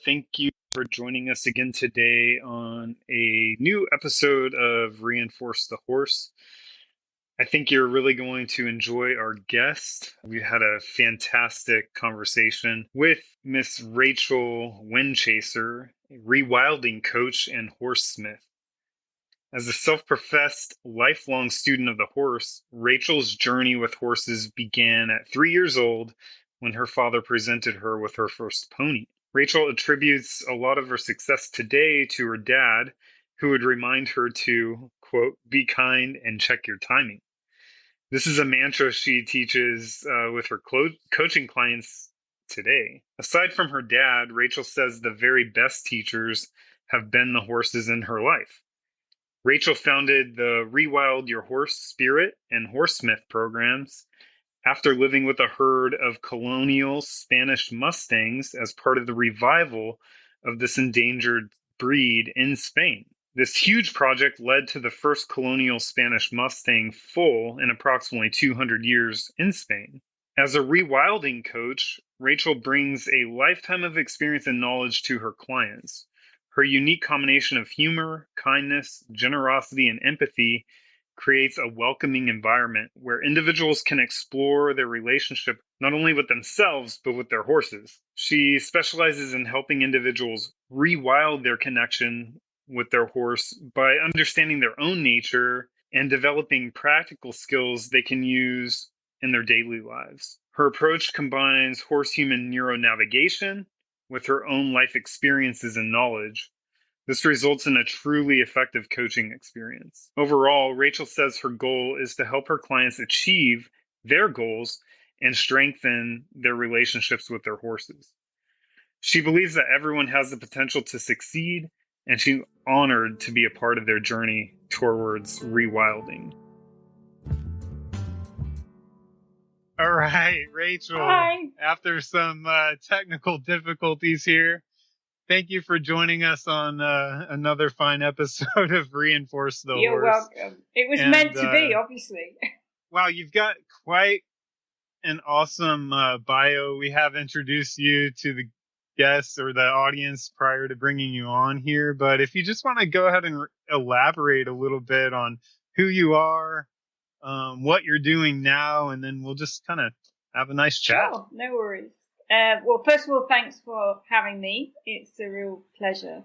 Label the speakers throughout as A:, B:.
A: Thank you for joining us again today on a new episode of Reinforce the Horse. I think you're really going to enjoy our guest. We had a fantastic conversation with Miss Rachel Windchaser, a rewilding coach and horsesmith. As a self-professed lifelong student of the horse, Rachel's journey with horses began at 3 years old when her father presented her with her first pony. Rachel attributes a lot of her success today to her dad, who would remind her to, quote, be kind and check your timing. This is a mantra she teaches with her coaching clients today. Aside from her dad, Rachel says the very best teachers have been the horses in her life. Rachel founded the ReWild Your Horse Spirit and Horsesmith programs after living with a herd of Colonial Spanish Mustangs as part of the revival of this endangered breed in Spain. This huge project led to the first Colonial Spanish Mustang foal in approximately 200 years in Spain. As a rewilding coach, Rachel brings a lifetime of experience and knowledge to her clients. Her unique combination of humor, kindness, generosity, and empathy creates a welcoming environment where individuals can explore their relationship not only with themselves, but with their horses. She specializes in helping individuals rewild their connection with their horse by understanding their own nature and developing practical skills they can use in their daily lives. Her approach combines horse-human neuronavigation with her own life experiences and knowledge. This results in a truly effective coaching experience. Overall, Rachel says her goal is to help her clients achieve their goals and strengthen their relationships with their horses. She believes that everyone has the potential to succeed, and she's honored to be a part of their journey towards rewilding. All right, Rachel.
B: Hi.
A: After some technical difficulties here, thank you for joining us on another fine episode of Reinforce the Horse.
B: You're welcome. It was meant to be, obviously.
A: Wow, you've got quite an awesome bio. We have introduced you to the guests or the audience prior to bringing you on here, but if you just want to go ahead and elaborate a little bit on who you are, what you're doing now, and then we'll just kind of have a nice chat.
B: Oh, no worries. Well, first of all, thanks for having me. It's a real pleasure.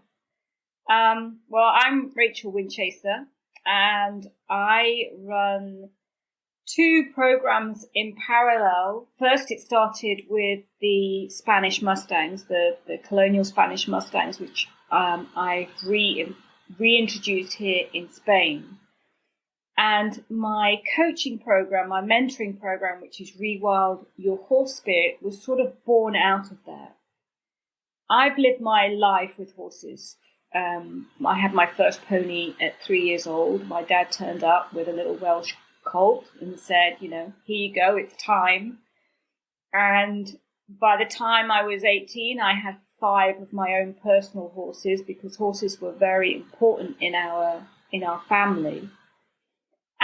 B: Well, I'm Rachel Windchaser, and I run 2 programs in parallel. First, it started with the Spanish Mustangs, the Colonial Spanish Mustangs, which I've reintroduced here in Spain. And my coaching program, my mentoring program, which is Rewild Your Horse Spirit, was sort of born out of that. I've lived my life with horses. I had my first pony at 3 years old. My dad turned up with a little Welsh colt and said, here you go, it's time. And by the time I was 18, I had 5 of my own personal horses, because horses were very important in our family.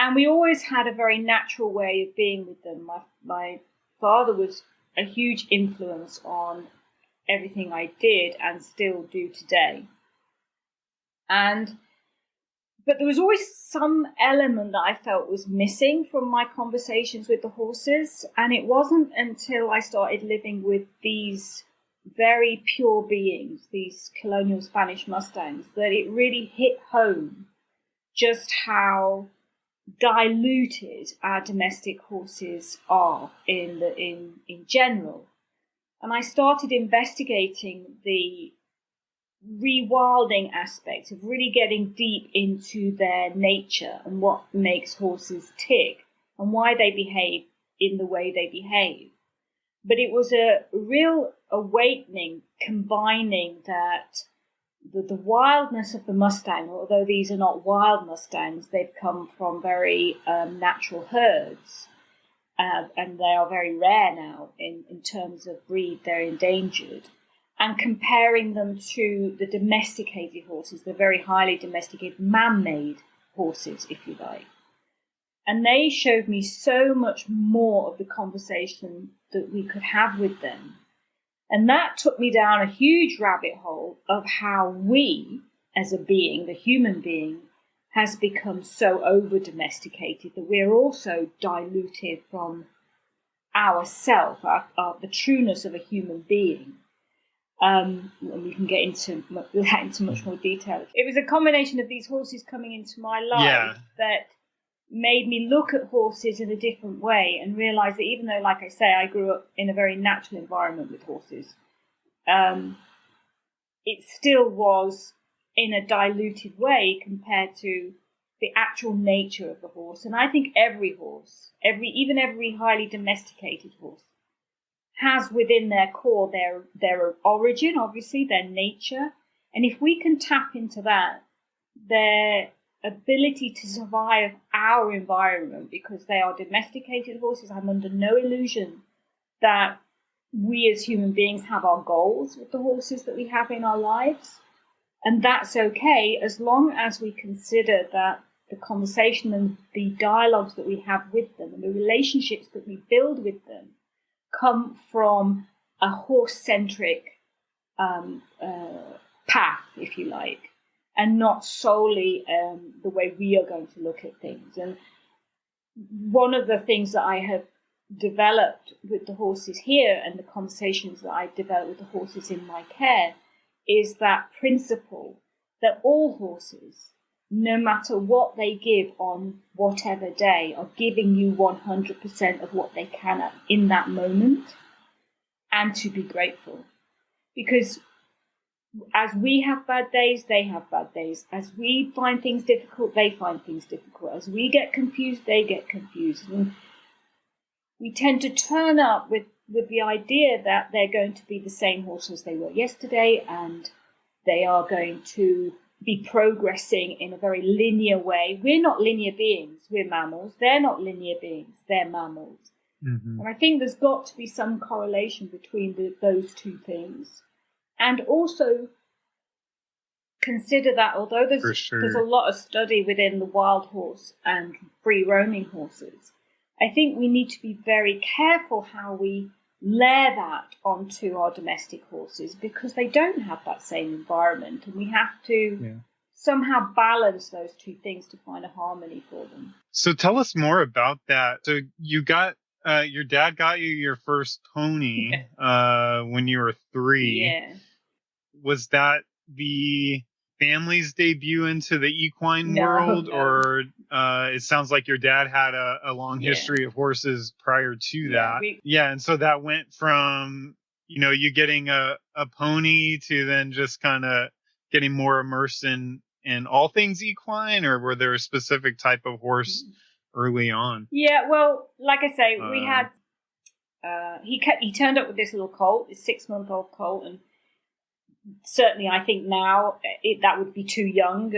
B: And we always had a very natural way of being with them. My father was a huge influence on everything I did and still do today. But there was always some element that I felt was missing from my conversations with the horses. And it wasn't until I started living with these very pure beings, these Colonial Spanish Mustangs, that it really hit home just how diluted our domestic horses are in general. And I started investigating the rewilding aspect of really getting deep into their nature and what makes horses tick and why they behave in the way they behave. But it was a real awakening, combining that the wildness of the Mustang, although these are not wild Mustangs, they've come from very natural herds, and they are very rare now in terms of breed. They're endangered. And comparing them to the domesticated horses, the very highly domesticated, man-made horses, if you like. And they showed me so much more of the conversation that we could have with them. And that took me down a huge rabbit hole of how we, as a being, the human being, has become so over-domesticated that we're also diluted from ourself, the trueness of a human being. And we can get into much more detail. It was a combination of these horses coming into my life that made me look at horses in a different way and realize that even though, like I say, I grew up in a very natural environment with horses, it still was in a diluted way compared to the actual nature of the horse. And I think every horse, even every highly domesticated horse, has within their core their origin, obviously, their nature. And if we can tap into that, their ability to survive our environment, because they are domesticated horses, I'm under no illusion that we as human beings have our goals with the horses that we have in our lives. And that's okay, as long as we consider that the conversation and the dialogues that we have with them and the relationships that we build with them come from a horse-centric path, if you like, and not solely the way we are going to look at things. And one of the things that I have developed with the horses here and the conversations that I've developed with the horses in my care is that principle that all horses, no matter what they give on whatever day, are giving you 100% of what they can in that moment, and to be grateful. Because as we have bad days, they have bad days. As we find things difficult, they find things difficult. As we get confused, they get confused. And we tend to turn up with the idea that they're going to be the same horse as they were yesterday, and they are going to be progressing in a very linear way. We're not linear beings, we're mammals. They're not linear beings, they're mammals. Mm-hmm. And I think there's got to be some correlation between those two things. And also consider that although there's a lot of study within the wild horse and free roaming horses, I think we need to be very careful how we layer that onto our domestic horses, because they don't have that same environment, and we have to somehow balance those two things to find a harmony for them.
A: So tell us more about that. So you got your dad got you your first pony when you were 3.
B: Yeah.
A: Was that the family's debut into the equine world? No. Or it sounds like your dad had a long history of horses prior to that. And so that went from, you getting a pony to then just kind of getting more immersed in all things equine, or were there a specific type of horse early on?
B: Yeah, well, like I say, we had, he turned up with this little colt, this 6-month-old colt, and certainly I think now that would be too young.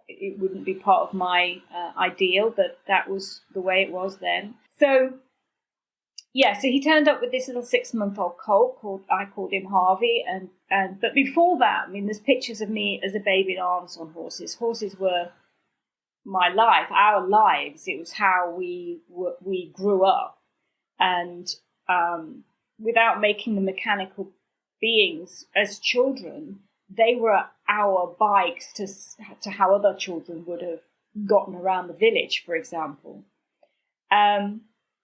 B: It wouldn't be part of my ideal, but that was the way it was then. So he turned up with this little 6-month-old colt I called him Harvey, but before that, I mean, there's pictures of me as a baby in arms on horses. Horses were my life, our lives. It was how we grew up, and without making them mechanical beings as children, they were our bikes to how other children would have gotten around the village, for example.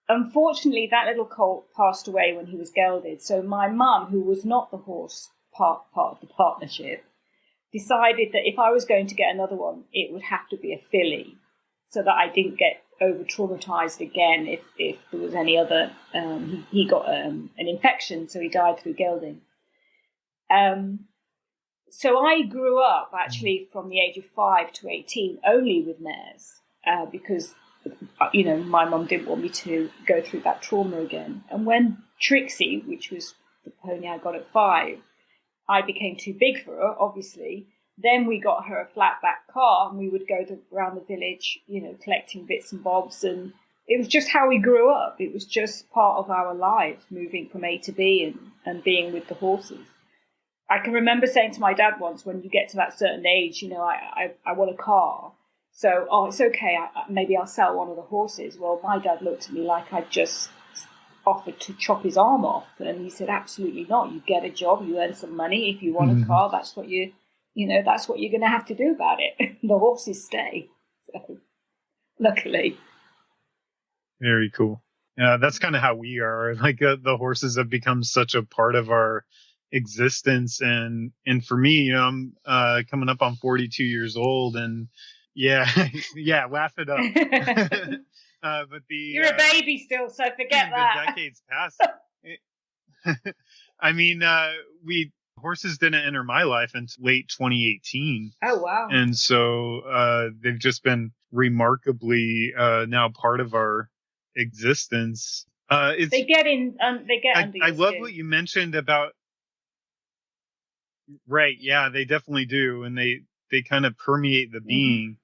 B: Unfortunately, that little colt passed away when he was gelded. So my mum, who was not the horse part of the partnership, decided that if I was going to get another one, it would have to be a filly, so that I didn't get over-traumatized again if there was any other. He got an infection, so he died through gelding. So I grew up actually from the age of 5 to 18 only with mares, because my mum didn't want me to go through that trauma again. And when Trixie, which was the pony I got at 5, I became too big for her, obviously. Then we got her a flat back car, and we would go around the village, collecting bits and bobs. And it was just how we grew up. It was just part of our lives, moving from A to B and being with the horses. I can remember saying to my dad once, when you get to that certain age, I want a car. So, it's okay, maybe I'll sell one of the horses. Well, my dad looked at me like I offered to chop his arm off, and he said, absolutely not. You get a job, you earn some money. If you want a car, that's what that's what you're going to have to do about it. The horses stay. So, luckily.
A: Very cool. Yeah, that's kind of how we are. Like the horses have become such a part of our existence, and for me, I'm coming up on 42 years old, and yeah, yeah, laugh it up. But
B: you're a baby still, so forget that.
A: The decades pass. I mean, horses didn't enter my life until late 2018.
B: Oh wow!
A: And so they've just been remarkably now part of our existence.
B: They get under your
A: I love
B: skin.
A: what you mentioned about. Right, yeah, they definitely do, and they kind of permeate the being.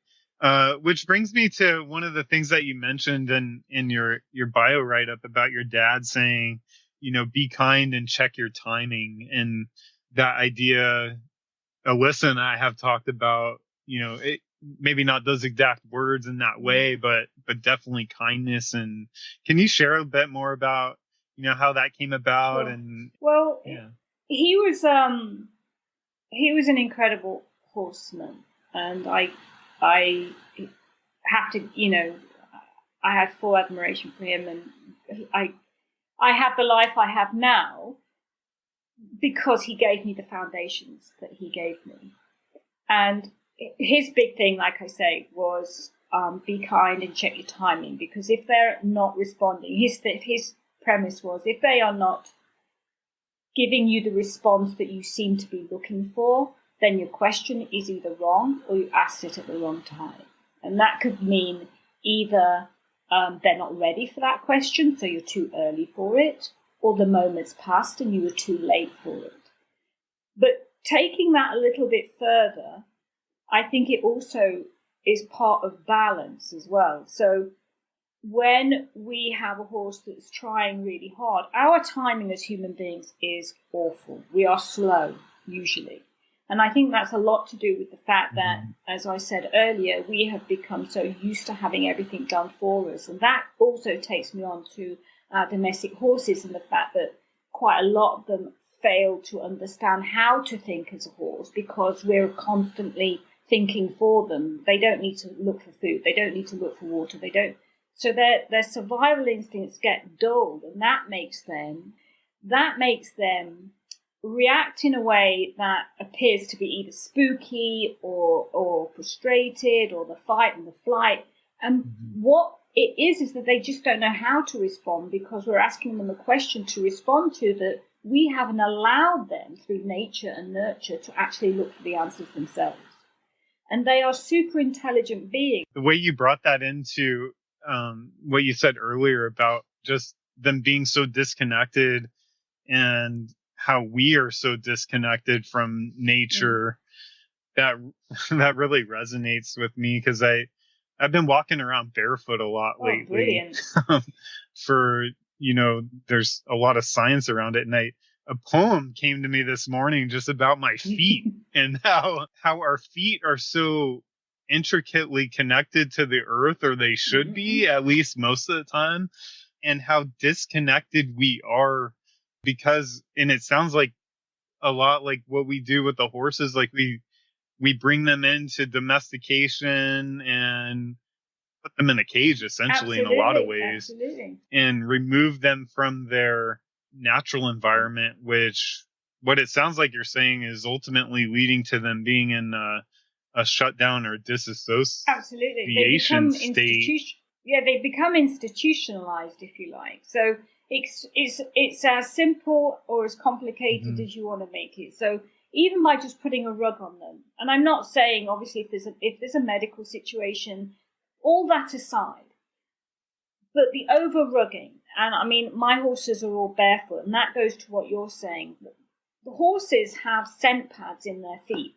A: Which brings me to one of the things that you mentioned in your bio write-up about your dad saying, be kind and check your timing. And that idea, Alyssa and I have talked about, it, maybe not those exact words in that way, but definitely kindness. And can you share a bit more about, how that came about?
B: Well, yeah. He was an incredible horseman, and I have to, I had full admiration for him, and I have the life I have now because he gave me the foundations that he gave me. And his big thing, like I say, was be kind and check your timing, because if they're not responding, his premise was, if they are not giving you the response that you seem to be looking for, then your question is either wrong or you asked it at the wrong time. And that could mean either they're not ready for that question, so you're too early for it, or the moment's passed and you were too late for it. But taking that a little bit further, I think it also is part of balance as well. So when we have a horse that's trying really hard, our timing as human beings is awful. We are slow, usually. And I think that's a lot to do with the fact that, as I said earlier, we have become so used to having everything done for us. And that also takes me on to our domestic horses and the fact that quite a lot of them fail to understand how to think as a horse because we're constantly thinking for them. They don't need to look for food. They don't need to look for water. So their survival instincts get dulled, and that makes them react in a way that appears to be either spooky or frustrated, or the fight and the flight. And what it is that they just don't know how to respond, because we're asking them a question to respond to that we haven't allowed them through nature and nurture to actually look for the answers themselves. And they are super intelligent beings.
A: The way you brought that into what you said earlier about just them being so disconnected and how we are so disconnected from nature, that really resonates with me, because I've been walking around barefoot a lot lately.
B: Brilliant.
A: For, there's a lot of science around it. And a poem came to me this morning just about my feet and how our feet are so intricately connected to the earth, or they should be, at least most of the time, and how disconnected we are, because, and it sounds like a lot like what we do with the horses, like we bring them into domestication and put them in a cage, essentially. Absolutely, in a lot of ways.
B: Absolutely.
A: And remove them from their natural environment, which what it sounds like you're saying is ultimately leading to them being in a shutdown or disassociation.
B: Absolutely. They become
A: state.
B: They become institutionalized, if you like. So it's as simple or as complicated as you want to make it. So even by just putting a rug on them, and I'm not saying, obviously, if there's a medical situation, all that aside, but the over-rugging, and I mean, my horses are all barefoot, and that goes to what you're saying. The horses have scent pads in their feet.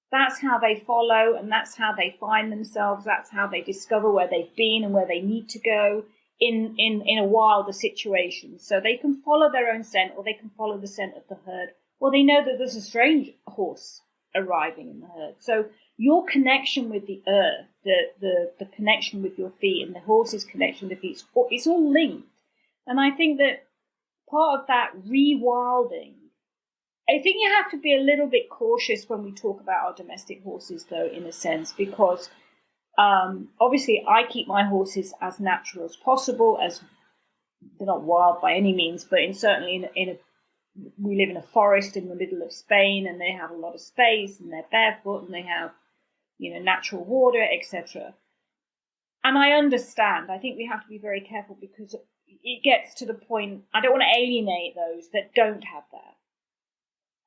B: That's how they follow, and that's how they find themselves. That's how they discover where they've been and where they need to go in a wilder situation. So they can follow their own scent, or they can follow the scent of the herd, or they know that there's a strange horse arriving in the herd. So your connection with the earth, the connection with your feet, and the horse's connection with the feet, it's all linked. And I think that part of that rewilding, I think you have to be a little bit cautious when we talk about our domestic horses, though, in a sense, because obviously I keep my horses as natural as possible, as they're not wild by any means, but certainly we live in a forest in the middle of Spain, and they have a lot of space, and they're barefoot, and they have, natural water, etc. And I understand. I think we have to be very careful, because it gets to the point, I don't want to alienate those that don't have that.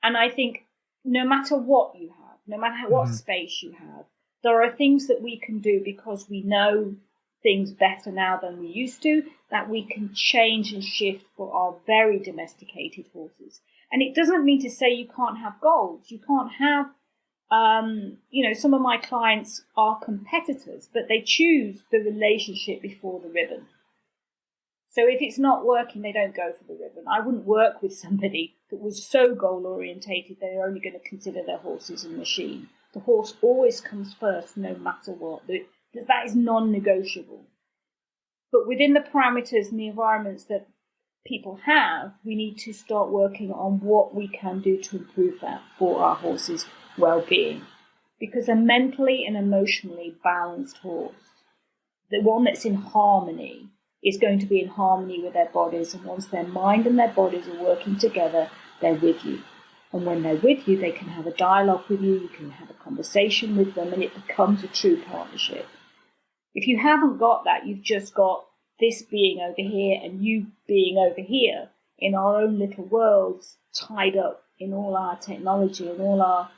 B: And I think no matter what you have, no matter what space you have, there are things that we can do, because we know things better now than we used to, that we can change and shift for our very domesticated horses. And it doesn't mean to say you can't have goals. You can't have, some of my clients are competitors, but they choose the relationship before the ribbon. So if it's not working, they don't go for the ribbon. I wouldn't work with somebody that was so goal-orientated they're only going to consider their horse as a machine. The horse always comes first, no matter what. That is non-negotiable. But within the parameters and the environments that people have, we need to start working on what we can do to improve that for our horses' well-being. Because a mentally and emotionally balanced horse, the one that's in harmony, is going to be in harmony with their bodies. And once their mind and their bodies are working together, they're with you. And when they're with you, they can have a dialogue with you, you can have a conversation with them, and it becomes a true partnership. If you haven't got that, you've just got this being over here and you being over here in our own little worlds, tied up in all our technology and all our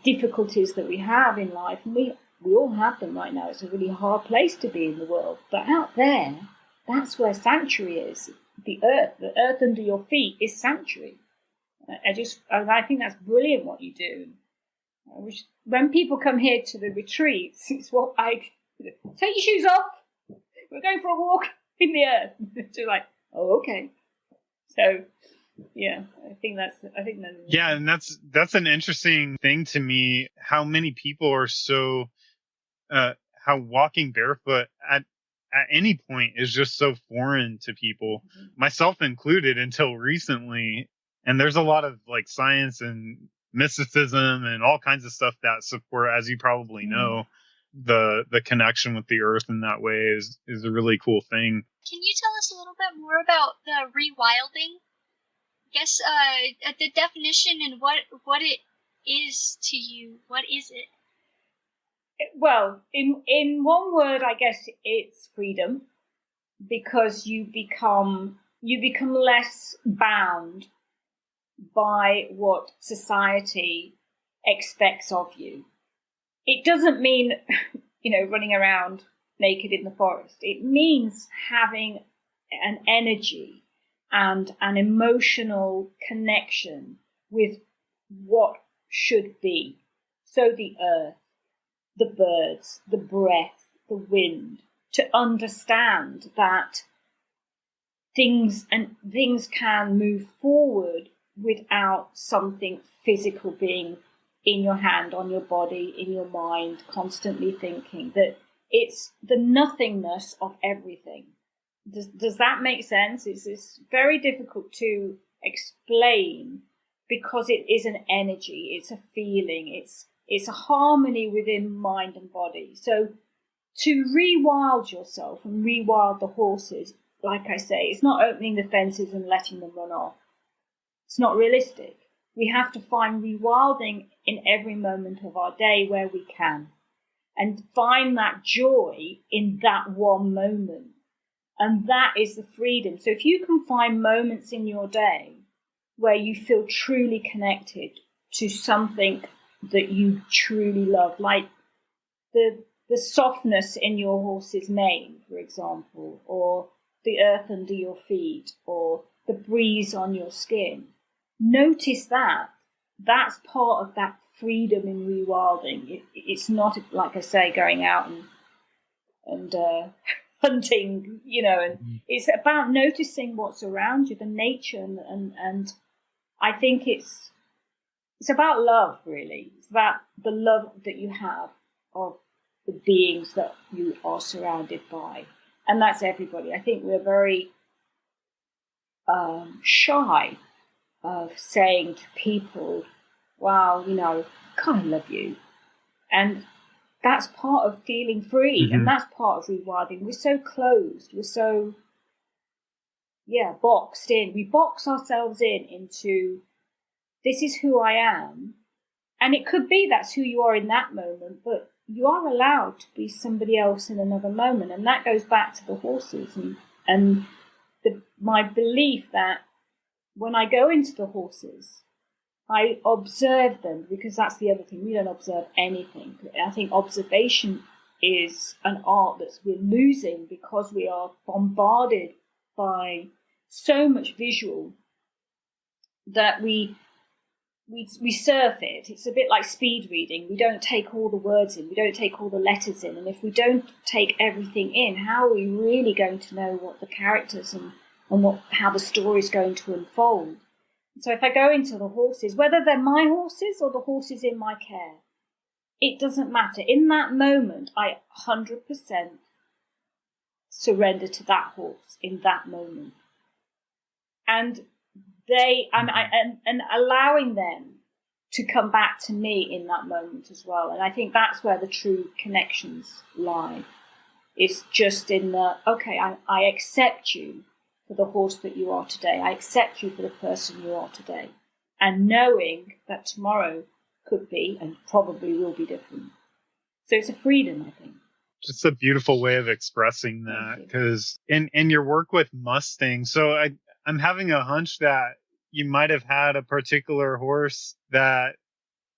B: difficulties that we have in life. And we all have them right now. It's a really hard place to be in the world. But out there, that's where sanctuary is. The earth under your feet is sanctuary. I think that's brilliant what you do. When people come here to the retreats, it's what take your shoes off. We're going for a walk in the earth. They're like, oh, okay. So, yeah, I think that's.
A: Yeah, and that's an interesting thing to me. How many people are so, how walking barefoot at any point is just so foreign to people, myself included, until recently. And there's a lot of like science and mysticism and all kinds of stuff that support, as you probably know, the connection with the earth in that way is a really cool thing.
C: Can you tell us a little bit more about the rewilding? I guess the definition and what it is to you. What is it?
B: Well, in one word, I guess it's freedom, because you become less bound by what society expects of you. It doesn't mean, running around naked in the forest. It means having an energy and an emotional connection with what should be. So the earth, the birds, the breath, the wind, to understand that things can move forward without something physical being in your hand, on your body, in your mind, constantly thinking that it's the nothingness of everything. Does that make sense? It's very difficult to explain, because it is an energy, it's a feeling, it's a harmony within mind and body. So to rewild yourself and rewild the horses, like I say, it's not opening the fences and letting them run off. It's not realistic. We have to find rewilding in every moment of our day where we can, and find that joy in that one moment. And that is the freedom. So if you can find moments in your day where you feel truly connected to something that you truly love, like the softness in your horse's mane, for example, or the earth under your feet, or the breeze on your skin, notice that. That's part of that freedom in rewilding. It's not, like I say, going out and hunting, and it's about noticing what's around you, the nature, and I think it's about love, really. It's about the love that you have of the beings that you are surrounded by, and that's everybody. I think we're very shy of saying to people, wow, kind of love you. And that's part of feeling free, and that's part of rewilding. We're so closed. We're so, boxed in. We box ourselves into, this is who I am. And it could be that's who you are in that moment, but you are allowed to be somebody else in another moment. And that goes back to the horses and my belief that when I go into the horses, I observe them, because that's the other thing. We don't observe anything. I think observation is an art that we're losing because we are bombarded by so much visual that we surf it. It's a bit like speed reading. We don't take all the words in. We don't take all the letters in. And if we don't take everything in, how are we really going to know what the characters and how the story is going to unfold? So if I go into the horses, whether they're my horses or the horses in my care, it doesn't matter. In that moment, I 100% surrender to that horse in that moment. And and allowing them to come back to me in that moment as well. And I think that's where the true connections lie. It's just in the, okay, I accept you for the horse that you are today. I accept you for the person you are today. And knowing that tomorrow could be and probably will be different. So it's a freedom, I think.
A: Just a beautiful way of expressing that, because in your work with Mustangs, so I'm having a hunch that you might have had a particular horse that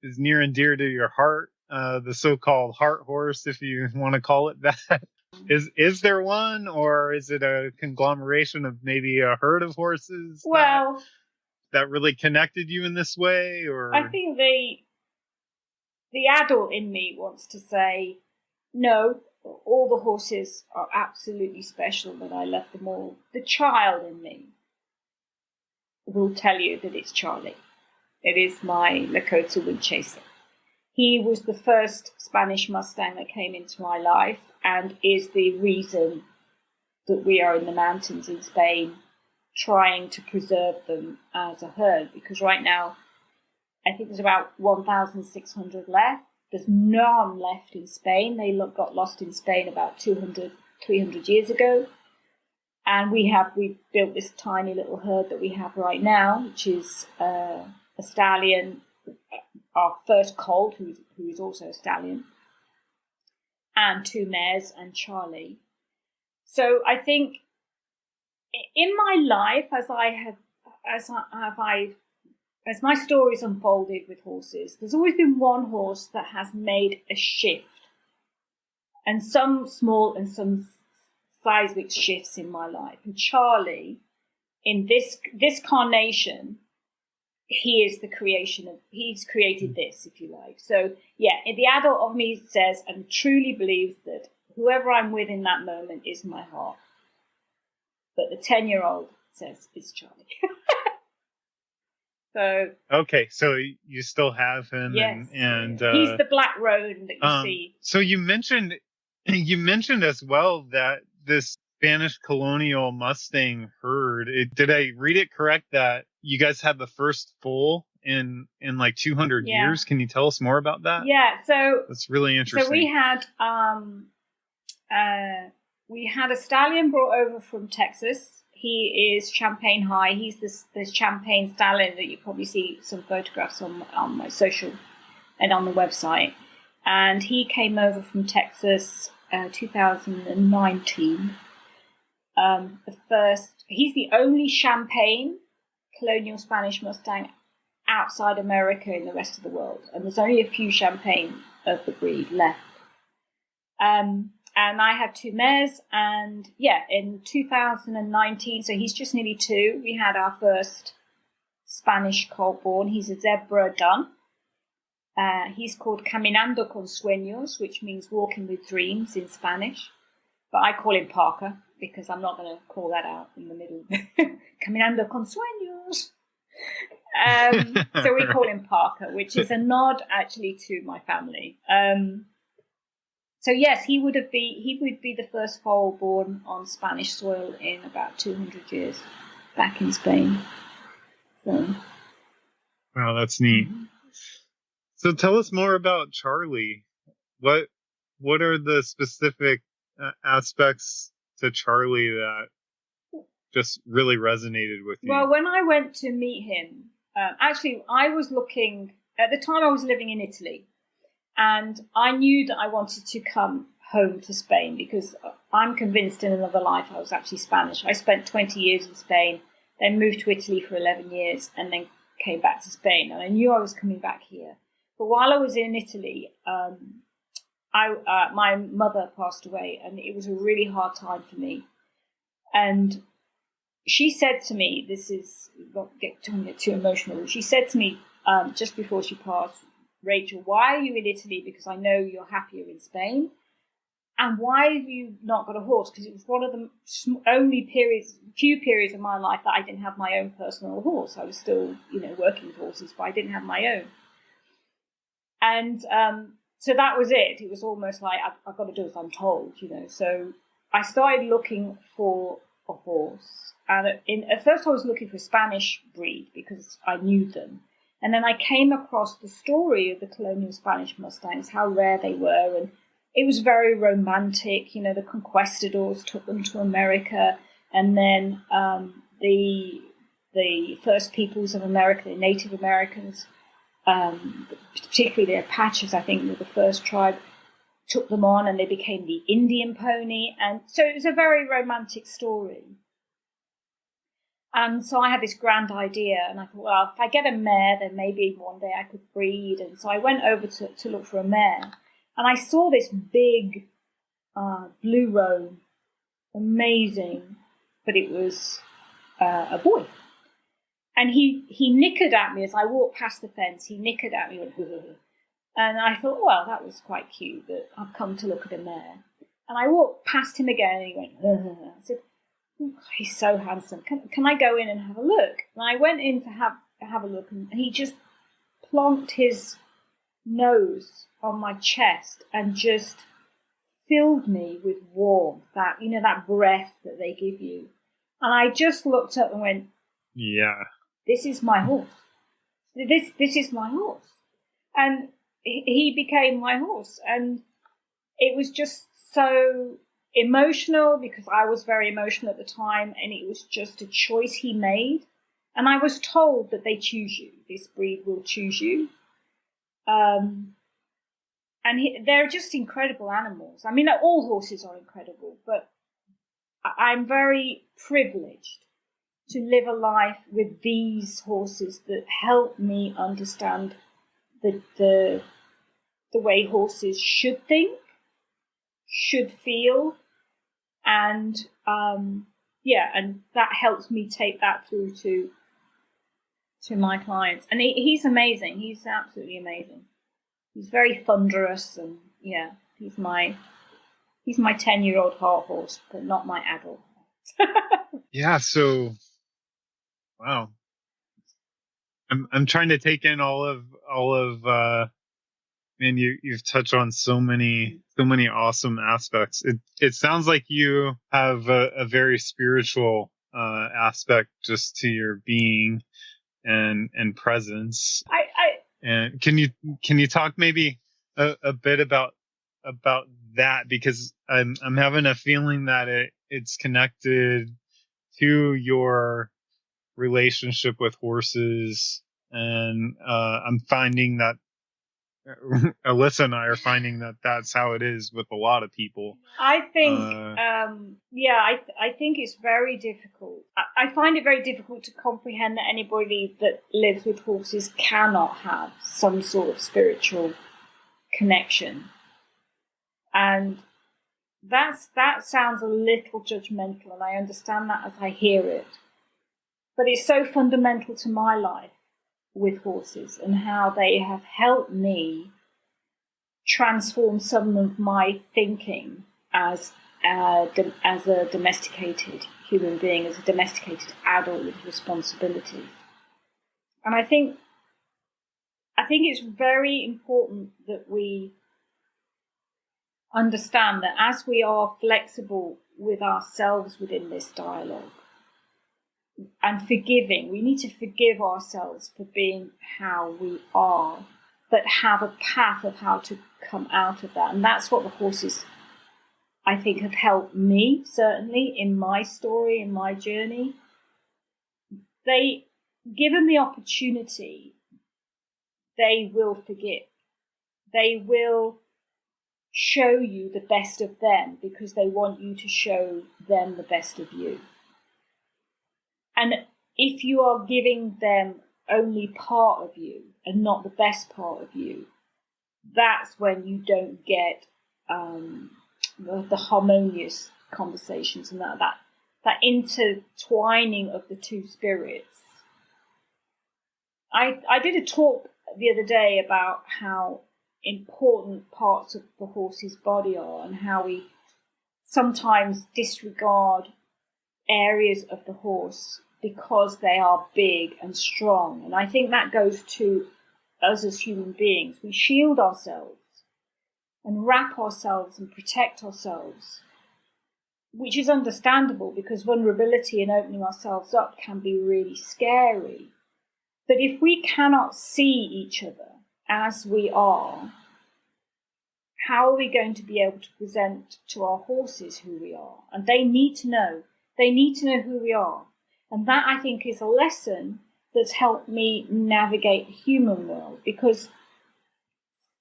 A: is near and dear to your heart, the so-called heart horse, if you want to call it that. Is there one, or is it a conglomeration of maybe a herd of horses that really connected you in this way? Or
B: I think the adult in me wants to say, no, all the horses are absolutely special, that I love them all. The child in me will tell you that it's Charlie. It is my Lakota Windchaser. He was the first Spanish Mustang that came into my life and is the reason that we are in the mountains in Spain trying to preserve them as a herd, because right now I think there's about 1,600 left. There's none left in Spain. They got lost in Spain about 200, 300 years ago. And we built this tiny little herd that we have right now, which is a stallion, our first colt, who is also a stallion, and 2 mares and Charlie. So I think in my life, as my stories unfolded with horses, there's always been one horse that has made a shift, and some small and some seismic shifts in my life. And Charlie, in this carnation, he's created this, if you like. So yeah, the adult of me says and truly believes that whoever I'm with in that moment is my heart. But the 10-year-old says it's Charlie. So
A: okay, so you still have him,
B: yes,
A: and
B: he's the black roan that you see.
A: So you mentioned as well that this Spanish Colonial Mustang herd. Did I read it correct that you guys had the first foal in like 200 years? Can you tell us more about that?
B: Yeah, so
A: that's really interesting.
B: So we had a stallion brought over from Texas. He is Champagne High. He's the Champagne stallion that you probably see some photographs on my social and on the website. And he came over from Texas 2019. He's the only Champagne Colonial Spanish Mustang outside America in the rest of the world. And there's only a few Champagne of the breed left. And I had 2 mares, and in 2019, so he's just nearly 2, we had our first Spanish colt born. He's a zebra dun. He's called Caminando con Sueños, which means walking with dreams in Spanish. But I call him Parker, because I'm not going to call that out in the middle. Caminando con Sueños. So we call him Parker, which is a nod actually to my family. So yes, he would be the first foal born on Spanish soil in about 200 years. back in Spain. So.
A: Wow, that's neat. So tell us more about Charlie. What are the specific aspects to Charlie that just really resonated with you?
B: Well, when I went to meet him, actually, I was looking, at the time I was living in Italy, and I knew that I wanted to come home to Spain because I'm convinced in another life I was actually Spanish. I spent 20 years in Spain, then moved to Italy for 11 years, and then came back to Spain. And I knew I was coming back here. But while I was in Italy, my mother passed away, and it was a really hard time for me. And she said to me, this is, don't get too emotional. She said to me just before she passed, Rachel, why are you in Italy? Because I know you're happier in Spain. And why have you not got a horse? Because it was one of the few periods of my life that I didn't have my own personal horse. I was still, working with horses, but I didn't have my own. And so that was it. It was almost like I've got to do as I'm told, So I started looking for a horse. And at first I was looking for a Spanish breed because I knew them. And then I came across the story of the Colonial Spanish Mustangs, how rare they were. And it was very romantic. The conquistadors took them to America. And then the first peoples of America, the Native Americans, particularly the Apaches, I think, were the first tribe, took them on and they became the Indian pony. And so it was a very romantic story. And so I had this grand idea, and I thought, well, if I get a mare, then maybe one day I could breed. And so I went over to look for a mare, and I saw this big blue roan, amazing, but it was a boy. And he nickered at me as I walked past the fence. He nickered at me, and I thought, well, that was quite cute, that I've come to look at a mare. And I walked past him again, and he went, I said, oh, he's so handsome. Can I go in and have a look? And I went in to have a look, and he just plonked his nose on my chest and just filled me with warmth, that breath that they give you. And I just looked up and went,
A: yeah,
B: this is my horse. This is my horse. And he became my horse. And it was just so emotional because I was very emotional at the time, and it was just a choice he made. And I was told that they choose you. This breed will choose you. They're just incredible animals. I mean, all horses are incredible, but I'm very privileged to live a life with these horses that help me understand the way horses should think, should feel, and and that helps me take that through to my clients. And he's amazing. He's absolutely amazing. He's very thunderous, and he's my 10-year-old heart horse, but not my adult.
A: Yeah. So, wow. I'm trying to take in all of man, you've touched on so many awesome aspects. It sounds like you have a very spiritual aspect just to your being and presence. And can you talk maybe a bit about that, because I'm having a feeling that it's connected to your relationship with horses, and I'm finding that Alyssa and I are finding that that's how it is with a lot of people.
B: I think, I think it's very difficult. I find it very difficult to comprehend that anybody that lives with horses cannot have some sort of spiritual connection. And that sounds a little judgmental, and I understand that as I hear it. But it's so fundamental to my life with horses and how they have helped me transform some of my thinking as a domesticated human being, as a domesticated adult with responsibility. And I think it's very important that we understand that as we are flexible with ourselves within this dialogue, and forgiving. We need to forgive ourselves for being how we are, but have a path of how to come out of that. And that's what the horses, I think, have helped me, certainly, in my story, in my journey. They, given the opportunity, they will forgive. They will show you the best of them because they want you to show them the best of you. And if you are giving them only part of you and not the best part of you, that's when you don't get the harmonious conversations and that intertwining of the two spirits. I did a talk the other day about how important parts of the horse's body are and how we sometimes disregard areas of the horse because they are big and strong. And I think that goes to us as human beings. We shield ourselves and wrap ourselves and protect ourselves, which is understandable because vulnerability and opening ourselves up can be really scary. But if we cannot see each other as we are, how are we going to be able to present to our horses who we are? And they need to know. They need to know who we are. And that, I think, is a lesson that's helped me navigate the human world, because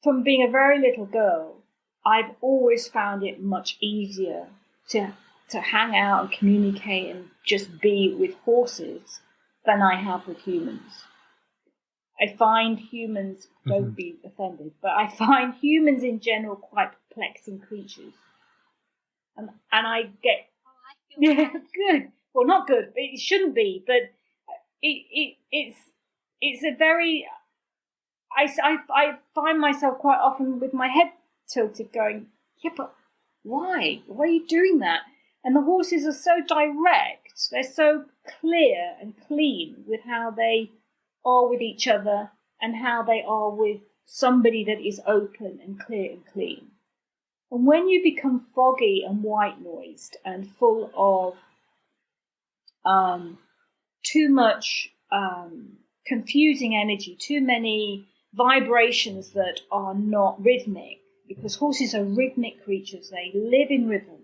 B: from being a very little girl, I've always found it much easier to hang out and communicate and just be with horses than I have with humans. I find humans, don't be offended, but I find humans in general quite perplexing creatures. And I get...
C: Oh, I feel
B: yeah, good. Well, not good. It shouldn't be, but it's a very... I find myself quite often with my head tilted going, yeah, but why? Why are you doing that? And the horses are so direct. They're so clear and clean with how they are with each other and how they are with somebody that is open and clear and clean. And when you become foggy and white-noised and full of too much confusing energy, too many vibrations that are not rhythmic, because horses are rhythmic creatures, they live in rhythm.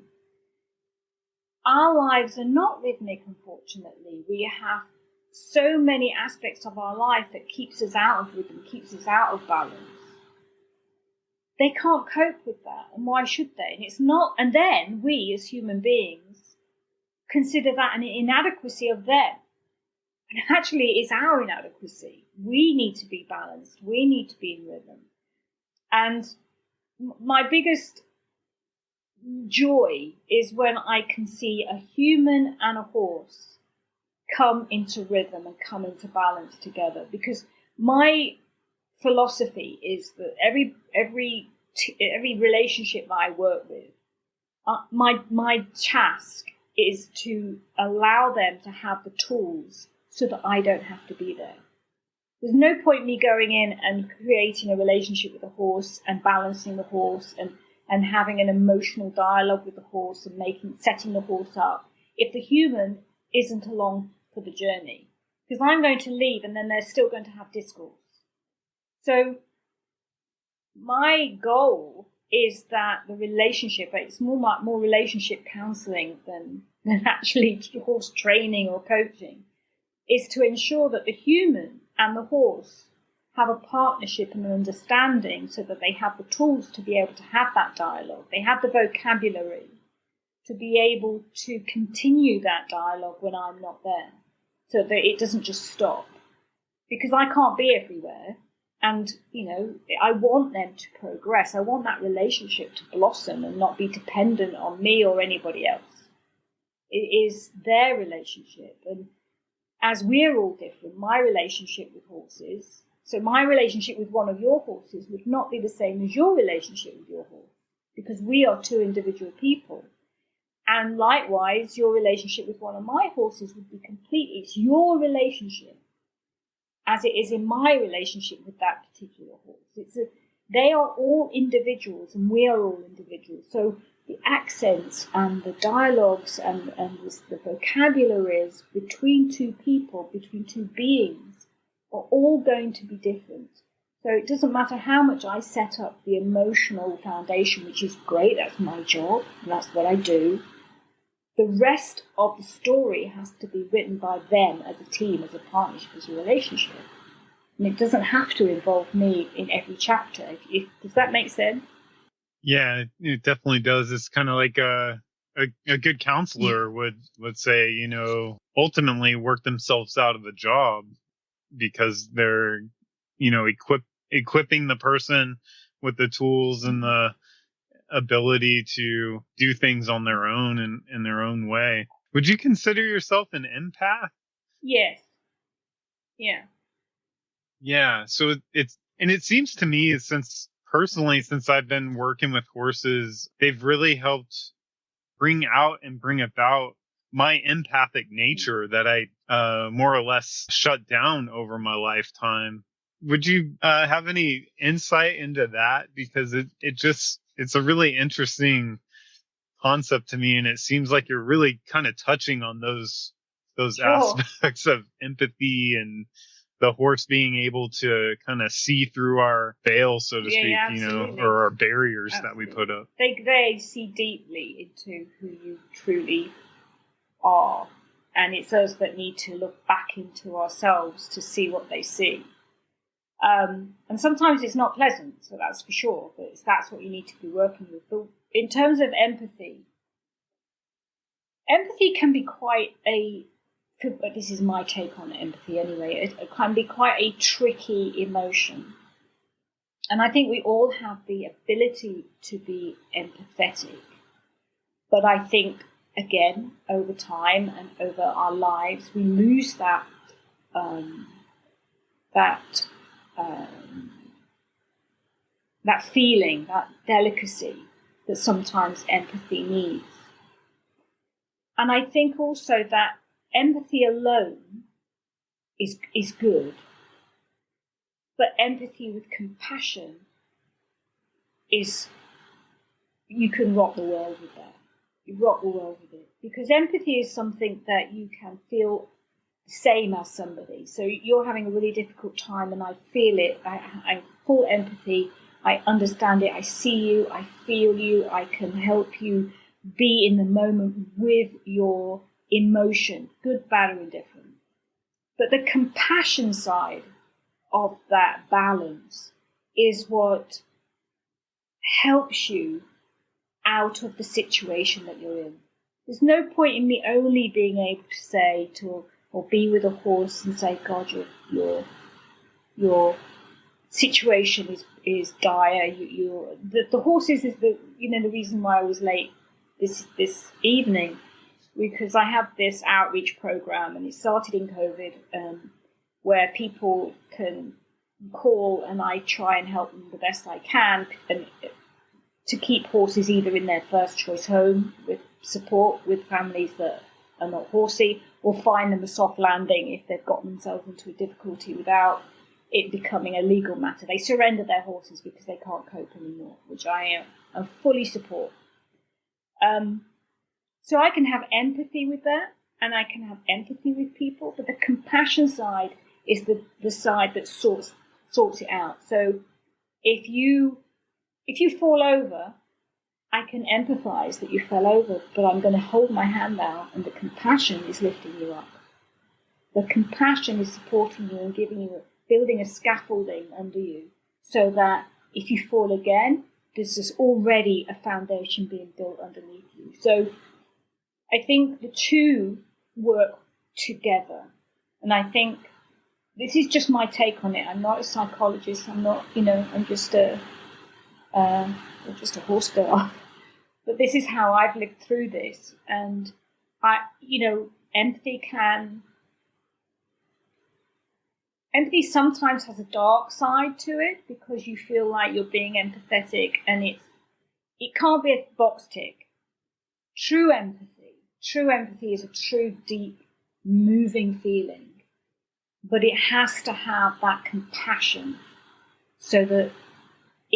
B: Our lives are not rhythmic, unfortunately. We have so many aspects of our life that keeps us out of rhythm, keeps us out of balance. They can't cope with that, and why should they? And it's not. And then we, as human beings, consider that an inadequacy of them. And actually, it's our inadequacy. We need to be balanced. We need to be in rhythm. And my biggest joy is when I can see a human and a horse come into rhythm and come into balance together. Because my philosophy is that every relationship that I work with, my task is to allow them to have the tools so that I don't have to be there. There's no point me going in and creating a relationship with a horse and balancing the horse and having an emotional dialogue with the horse and setting the horse up if the human isn't along for the journey. Because I'm going to leave and then they're still going to have discourse. So my goal is that the relationship, it's more relationship counselling than actually horse training or coaching, is to ensure that the human and the horse have a partnership and an understanding so that they have the tools to be able to have that dialogue. They have the vocabulary to be able to continue that dialogue when I'm not there, so that it doesn't just stop. Because I can't be everywhere. And, I want them to progress. I want that relationship to blossom and not be dependent on me or anybody else. It is their relationship. And as we're all different, my relationship with horses, so my relationship with one of your horses would not be the same as your relationship with your horse, because we are two individual people. And likewise, your relationship with one of my horses would be completely, it's your relationship, as it is in my relationship with that particular horse. They are all individuals and we are all individuals. So the accents and the dialogues and the vocabularies between two people, between two beings, are all going to be different. So it doesn't matter how much I set up the emotional foundation, which is great, that's my job, and that's what I do. The rest of the story has to be written by them as a team, as a partnership, as a relationship. And it doesn't have to involve me in every chapter. Does that make sense?
A: Yeah, it definitely does. It's kind of like a good counselor would say, you know, ultimately work themselves out of the job because they're, you know, equipping the person with the tools and the ability to do things on their own and in their own way. Would you consider yourself an empath?
B: Yes. Yeah.
A: Yeah. So it seems to me, since I've been working with horses, they've really helped bring out and bring about my empathic nature that I more or less shut down over my lifetime. Would you have any insight into that? Because it's a really interesting concept to me, and it seems like you're really kind of touching on those
B: Sure.
A: aspects of empathy and the horse being able to kind of see through our veil, so to speak, you know, or our barriers that we put up.
B: They see deeply into who you truly are, and it's us that need to look back into ourselves to see what they see. And sometimes it's not pleasant, so that's for sure, but that's what you need to be working with. But in terms of empathy can be quite but this is my take on empathy anyway, it can be quite a tricky emotion. And I think we all have the ability to be empathetic. But I think, again, over time and over our lives, we lose that feeling, that delicacy that sometimes empathy needs. And I think also that empathy alone is good, but empathy with compassion you can rock the world with that. You rock the world with it. Because empathy is something that you can feel the same as somebody. So you're having a really difficult time and I feel it. I full empathy. I understand it. I see you. I feel you. I can help you be in the moment with your emotion, good, bad, or indifferent. But the compassion side of that balance is what helps you out of the situation that you're in. There's no point in me only being able to say or be with a horse and say, God, your situation is dire. The horses is the reason why I was late this evening, because I have this outreach program and it started in COVID, where people can call and I try and help them the best I can and to keep horses either in their first choice home with support with families that are not horsey, or find them a soft landing if they've gotten themselves into a difficulty without it becoming a legal matter. They surrender their horses because they can't cope anymore, which I fully support. So I can have empathy with that, and I can have empathy with people, but the compassion side is the side that sorts it out. So if you fall over, I can empathize that you fell over, but I'm going to hold my hand out, and the compassion is lifting you up. The compassion is supporting you and building a scaffolding under you, so that if you fall again, there's already a foundation being built underneath you. So I think the two work together. And I think this is just my take on it. I'm not a psychologist. I'm not, I'm just a horse girl. But this is how I've lived through this. And empathy sometimes has a dark side to it because you feel like you're being empathetic, and it can't be a box tick. True empathy is a true, deep, moving feeling, but it has to have that compassion so that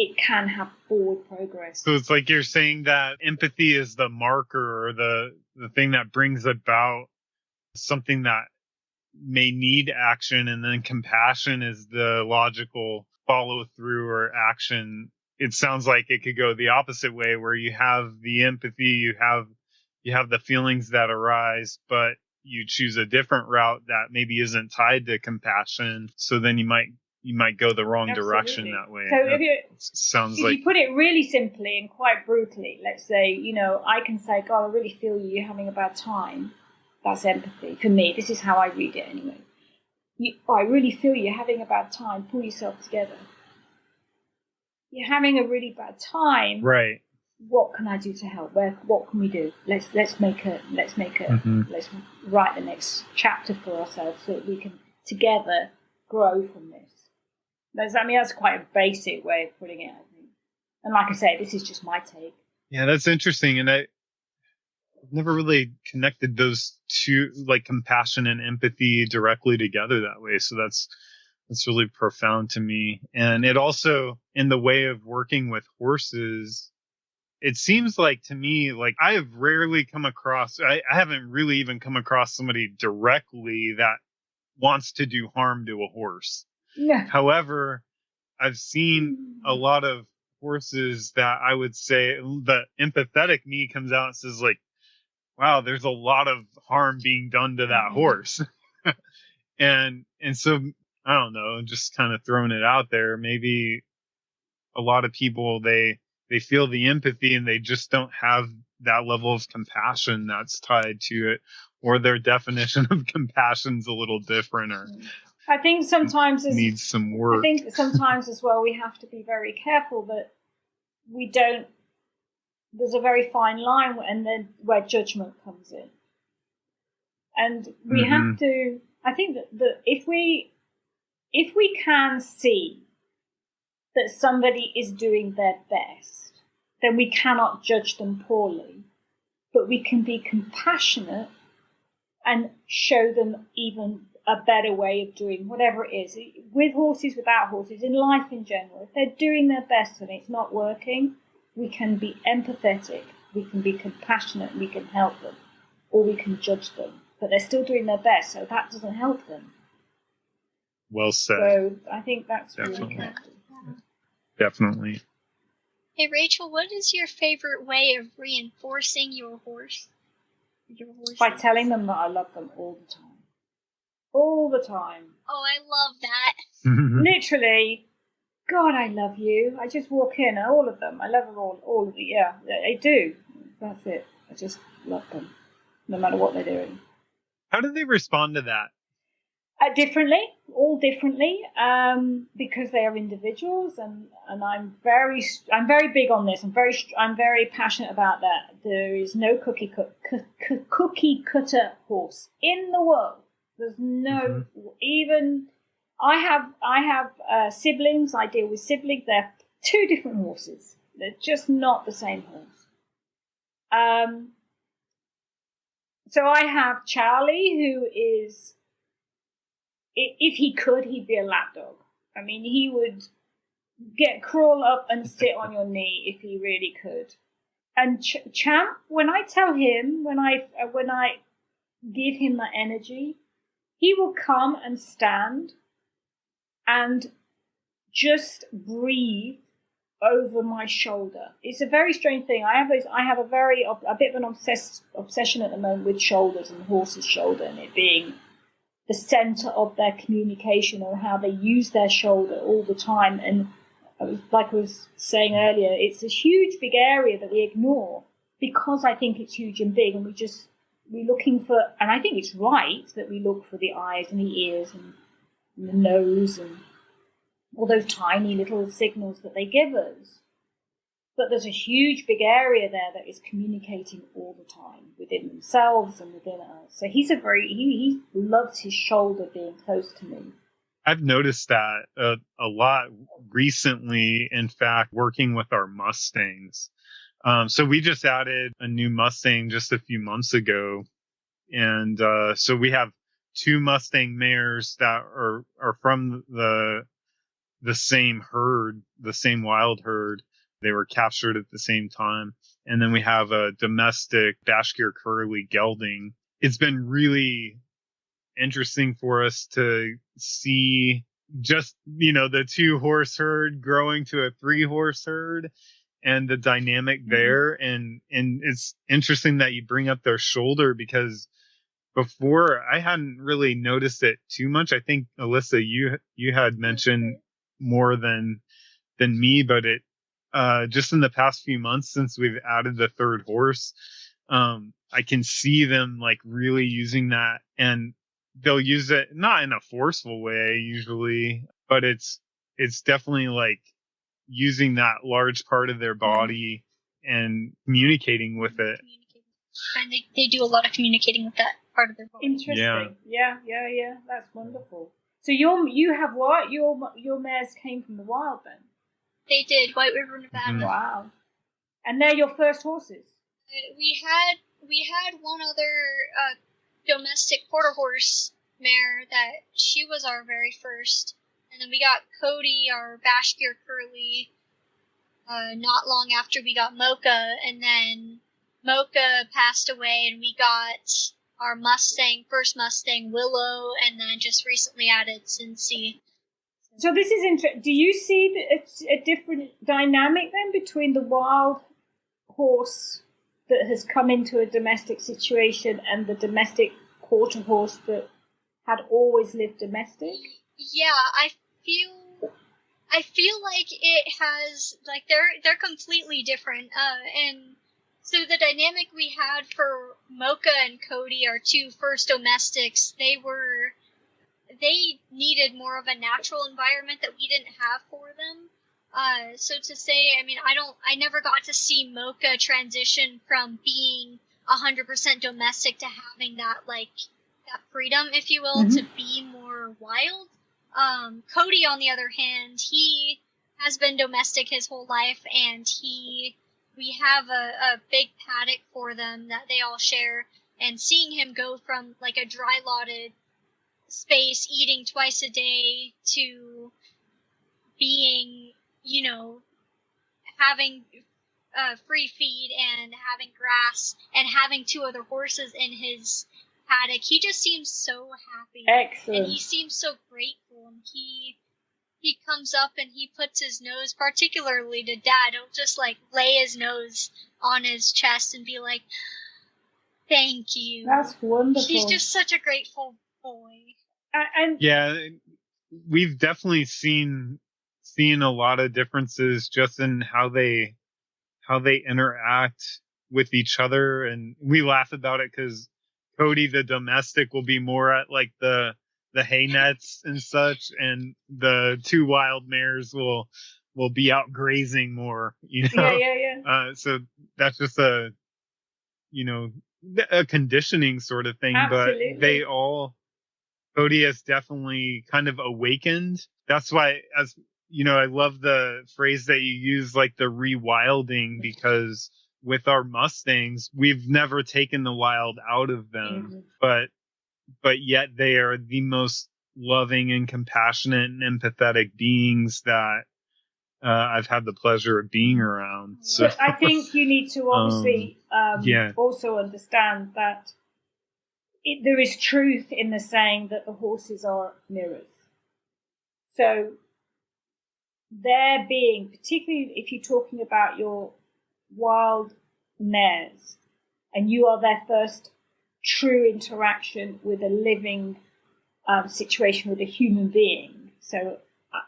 B: it can have forward progress.
A: So it's like you're saying that empathy is the marker or the thing that brings about something that may need action, and then compassion is the logical follow through or action. It sounds like it could go the opposite way, where you have the empathy, you have the feelings that arise, but you choose a different route that maybe isn't tied to compassion. So then you might go the wrong direction that way.
B: So
A: Sounds
B: if
A: like
B: you put it really simply and quite brutally, let's say, I can say, God, I really feel you're having a bad time. That's empathy. For me, this is how I read it anyway. I really feel you're having a bad time. Pull yourself together. You're having a really bad time.
A: right.
B: What can I do to help? What can we do? Let's write the next chapter for ourselves so that we can together grow from this. That's quite a basic way of putting it, I think. And like I say, this is just my take.
A: Yeah, that's interesting. And I've never really connected those two, like compassion and empathy, directly together that way. So that's really profound to me. And it also, in the way of working with horses, it seems like to me, like I have rarely come across, I haven't really even come across somebody directly that wants to do harm to a horse.
B: Yeah.
A: However, I've seen a lot of horses that I would say the empathetic me comes out and says like, wow, there's a lot of harm being done to that horse. and so I don't know, just kind of throwing it out there. Maybe a lot of people, they feel the empathy and they just don't have that level of compassion that's tied to it, or their definition of compassion's a little different, or
B: I think sometimes
A: needs some work.
B: I think sometimes as well we have to be very careful that we don't. There's a very fine line, and then where judgment comes in, and we have to. I think that if we can see that somebody is doing their best, then we cannot judge them poorly, but we can be compassionate and show them even a better way of doing whatever it is, with horses, without horses, in life in general. If they're doing their best and it's not working, we can be empathetic, we can be compassionate, we can help them, or we can judge them. But they're still doing their best, so that doesn't help them.
A: Well said.
B: So I think that's
A: Definitely.
B: really important.
A: Definitely.
C: Hey Rachel, what is your favorite way of reinforcing your horse?
B: By telling them that I love them all the time. All the time.
C: Oh, I love that.
B: Literally, God, I love you. I just walk in and all of them. I love them all of them. Yeah, I do. That's it. I just love them, no matter what they're doing.
A: How do they respond to that?
B: Differently, all differently, because they are individuals, and I'm very big on this. I'm very passionate about that. There is no cookie cutter horse in the world. There's no even. I have siblings. I deal with siblings. They're two different horses. They're just not the same horse. So I have Charlie, who is. If he could, he'd be a lapdog. I mean, he would crawl up and sit on your knee if he really could. And Champ, when I tell him, when I give him that energy, he will come and stand and just breathe over my shoulder. It's a very strange thing. I have a bit of an obsession at the moment with shoulders and horses' shoulder, and it being the center of their communication, or how they use their shoulder all the time. And like I was saying earlier, it's a huge, big area that we ignore because I think it's huge and big, and we're looking for, and I think it's right that we look for the eyes and the ears and the nose and all those tiny little signals that they give us. But there's a huge, big area there that is communicating all the time within themselves and within us. So he loves his shoulder being close to me.
A: I've noticed that a lot recently, in fact, working with our Mustangs. So we just added a new Mustang just a few months ago. And so we have two Mustang mares that are from the the same herd, the same wild herd. They were captured at the same time. And then we have a domestic Bashkir curly gelding. It's been really interesting for us to see just, the 2-horse herd growing to a 3-horse herd and the dynamic there. And it's interesting that you bring up their shoulder, because before I hadn't really noticed it too much. I think Alyssa, you had mentioned more than me, but it just in the past few months since we've added the 3rd horse, I can see them like really using that, and they'll use it not in a forceful way usually, but it's definitely like using that large part of their body and communicating with it.
C: And they do a lot of communicating with that part of their body.
B: Interesting. Yeah. That's wonderful. So you have what? Your mares came from the wild then?
C: They did. White River, Nevada.
B: Mm-hmm. Wow. And they're your first horses?
C: We had one other domestic quarter horse mare that she was our very first. And then we got Cody, our Bashkir curly, not long after we got Mocha. And then Mocha passed away, and we got our first Mustang, Willow, and then just recently added Cincy.
B: So this is interesting. Do you see a different dynamic then between the wild horse that has come into a domestic situation and the domestic quarter horse that had always lived domestic?
C: Yeah, I feel like it has, like, they're completely different. And so the dynamic we had for Mocha and Cody, our 2 first domestics, they needed more of a natural environment that we didn't have for them. So to say, I mean, I never got to see Mocha transition from being 100% domestic to having that, like, that freedom, if you will, to be more wild. Cody, on the other hand, he has been domestic his whole life, and we have a big paddock for them that they all share, and seeing him go from, like, a dry lotted space, eating twice a day, to being, having free feed and having grass and having 2 other horses in his paddock, he just seems so happy.
B: Excellent.
C: And he seems so grateful, and he comes up and he puts his nose, particularly to Dad, he'll just like lay his nose on his chest and be like, "Thank you."
B: That's wonderful.
C: He's just such a grateful boy.
B: And
A: yeah, we've definitely seen a lot of differences just in how they interact with each other, and we laugh about it because Cody, the domestic, will be more at like the hay nets and such, and the 2 wild mares will be out grazing more,
B: Yeah.
A: So that's just a conditioning sort of thing.
B: Absolutely.
A: But Cody has definitely kind of awakened. That's why, as I love the phrase that you use, like the rewilding, because with our Mustangs, we've never taken the wild out of them, but yet they are the most loving and compassionate and empathetic beings that I've had the pleasure of being around. So
B: but I think you need to obviously also understand that there is truth in the saying that the horses are mirrors. So their being, particularly if you're talking about your wild mares, and you are their first true interaction with a living situation with a human being. So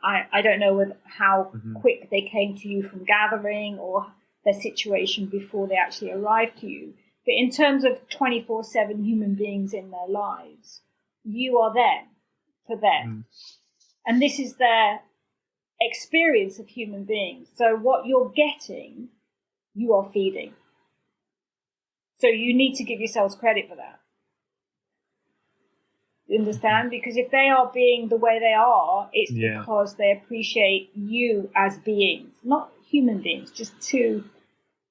B: I don't know how quick they came to you from gathering or their situation before they actually arrived to you. But in terms of 24/7 human beings in their lives, you are there for them. And this is their experience of human beings. So what you're getting, you are feeding. So you need to give yourselves credit for that. You understand? Because if they are being the way they are, it's because they appreciate you as beings, not human beings, just 2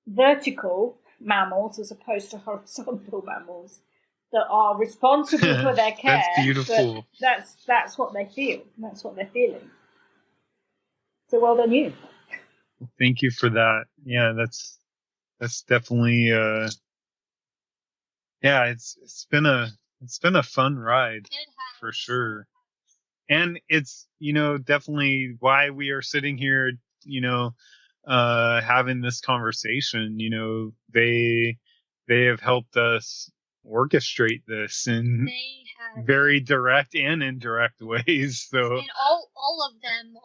B: vertical mammals as opposed to horizontal mammals that are responsible for their care.
A: That's beautiful.
B: But that's what they feel. That's what they're feeling. So well done you.
A: Thank you for that. Yeah, that's definitely yeah, it's been a fun ride for sure. And it's, definitely why we are sitting here, having this conversation. They have helped us orchestrate this in very direct and indirect ways. So,
C: and all of them,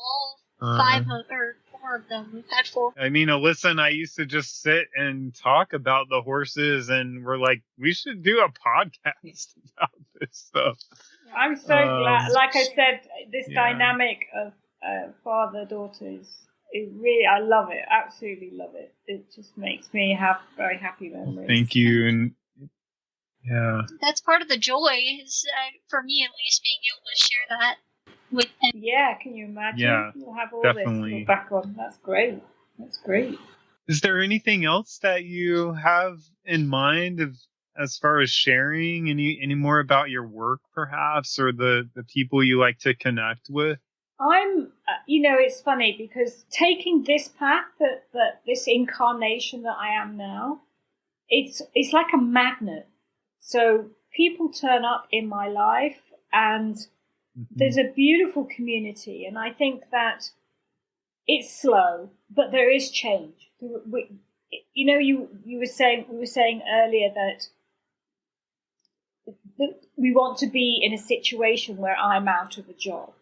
C: five or four of them, we've had 4.
A: I mean, Alyssa and I used to just sit and talk about the horses, and we're like, we should do a podcast about this stuff.
B: I'm so glad. Like I said, this dynamic of father-daughter is really, I love it. Absolutely love it. It just makes me have very happy memories.
A: Thank you. And yeah.
C: That's part of the joy, is for me at least, being able to share that with them.
B: Yeah, can you imagine?
A: Yeah,
B: we'll have all
A: definitely.
B: This to look back on. That's great. That's great.
A: Is there anything else that you have in mind as far as sharing any more about your work, perhaps, or the people you like to connect with?
B: I'm, it's funny because taking this path, that this incarnation that I am now, it's like a magnet. So people turn up in my life, and there's a beautiful community, and I think that it's slow, but there is change. You were saying earlier that we want to be in a situation where I'm out of a job.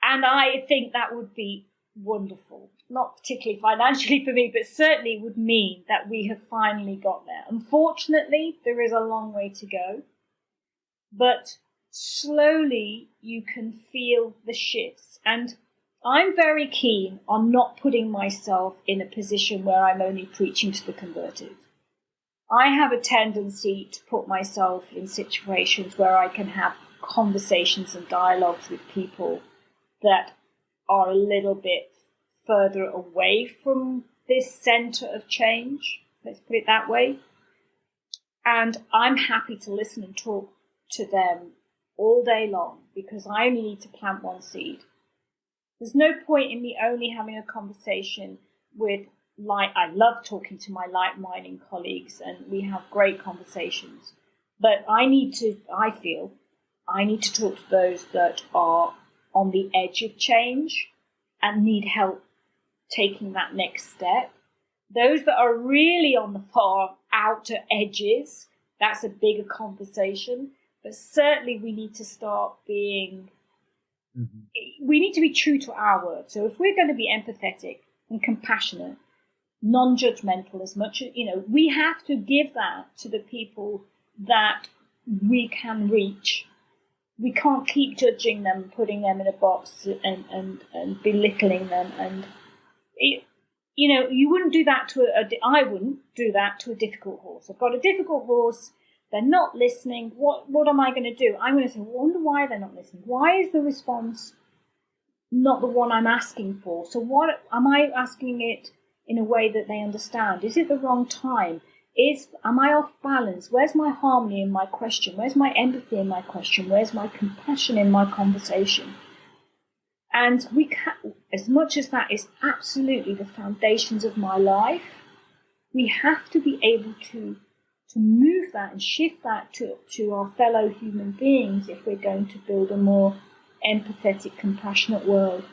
B: And I think that would be wonderful. Not particularly financially for me, but certainly would mean that we have finally got there. Unfortunately, there is a long way to go. But slowly you can feel the shifts. And I'm very keen on not putting myself in a position where I'm only preaching to the converted. I have a tendency to put myself in situations where I can have conversations and dialogues with people that are a little bit further away from this center of change. Let's put it that way. And I'm happy to listen and talk to them all day long because I only need to plant one seed. There's no point in me only having a conversation with I love talking to my like-minded colleagues and we have great conversations. But I feel I need to talk to those that are on the edge of change and need help taking that next step. Those that are really on the far outer edges, that's a bigger conversation. But certainly we need to start being, we need to be true to our word. So if we're going to be empathetic and compassionate, non-judgmental as much as, we have to give that to the people that we can reach. We can't keep judging them, putting them in a box and belittling them. And, you wouldn't do that I wouldn't do that to a difficult horse. I've got a difficult horse. They're not listening. What am I going to do? I'm going to say, wonder why they're not listening. Why is the response not the one I'm asking for? So what am I asking it in a way that they understand? Is it the wrong time? Am I off balance? Where's my harmony in my question? Where's my empathy in my question? Where's my compassion in my conversation? And we can, as much as that is absolutely the foundations of my life, we have to be able to move that and shift that to our fellow human beings if we're going to build a more empathetic, compassionate world,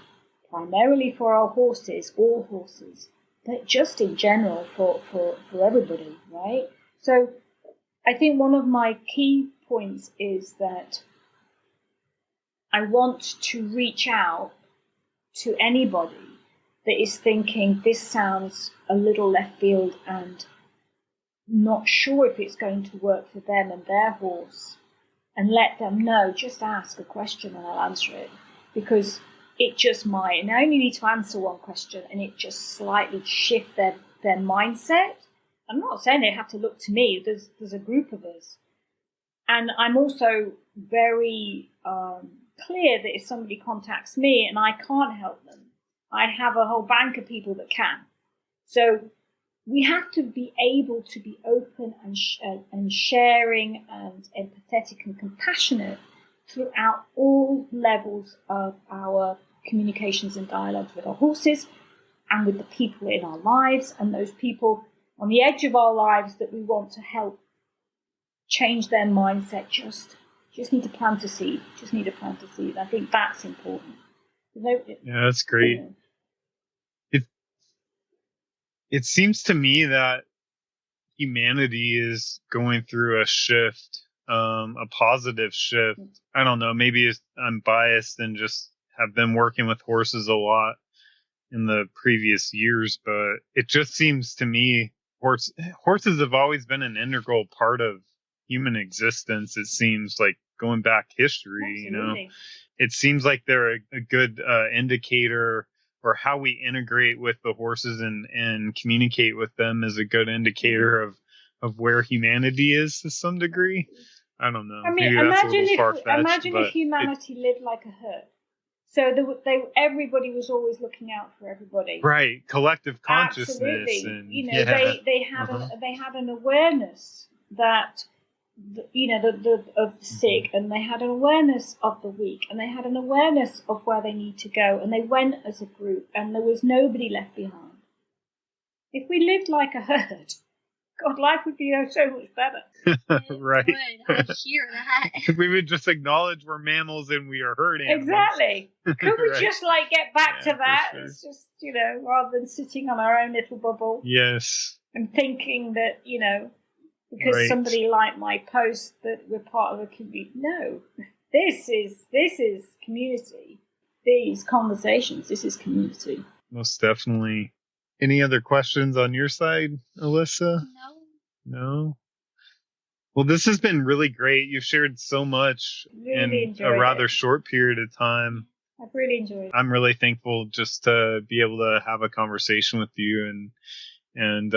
B: primarily for our horses, all horses, but just in general for everybody, right? So I think one of my key points is that I want to reach out to anybody that is thinking this sounds a little left field and not sure if it's going to work for them and their horse, and let them know, just ask a question and I'll answer it, because it just might. And I only need to answer one question and it just slightly shift their mindset. I'm not saying they have to look to me. There's a group of us. And I'm also very clear that if somebody contacts me and I can't help them, I have a whole bank of people that can. So we have to be able to be open and sharing and empathetic and compassionate throughout all levels of our communications and dialogues with our horses and with the people in our lives, and those people on the edge of our lives that we want to help change their mindset. Just need to plant a seed. I think that's important.
A: Yeah, that's great. It seems to me that humanity is going through a shift, a positive shift. I don't know, maybe I'm biased and just have been working with horses a lot in the previous years, but it just seems to me horses have always been an integral part of human existence. It seems like going back history.
B: Absolutely.
A: It seems like they're a good indicator, or how we integrate with the horses and communicate with them is a good indicator of where humanity is to some degree. I don't know.
B: I mean,
A: maybe that's a little far-fetched.
B: Imagine if humanity lived like a herd. So everybody was always looking out for everybody.
A: Right, collective consciousness.
B: Absolutely.
A: And,
B: they had an awareness that of the sick, and they had an awareness of the weak, and they had an awareness of where they need to go, and they went as a group, and there was nobody left behind. If we lived like a herd, God, life would be so much better.
A: Right.
C: I hear that.
A: We would just acknowledge we're mammals and we are herd animals.
B: Exactly. Could we
A: Right.
B: just get back to that?
A: Sure.
B: It's just, rather than sitting on our own little bubble.
A: Yes.
B: And thinking that, because
A: Right.
B: somebody liked my post that we're part of a community. No. This is community. These conversations, this is community.
A: Most definitely. Any other questions on your side, Alyssa? No? Well, this has been really great. You've shared so much in a rather short period of time.
B: I've really enjoyed it.
A: I'm really thankful just to be able to have a conversation with you, and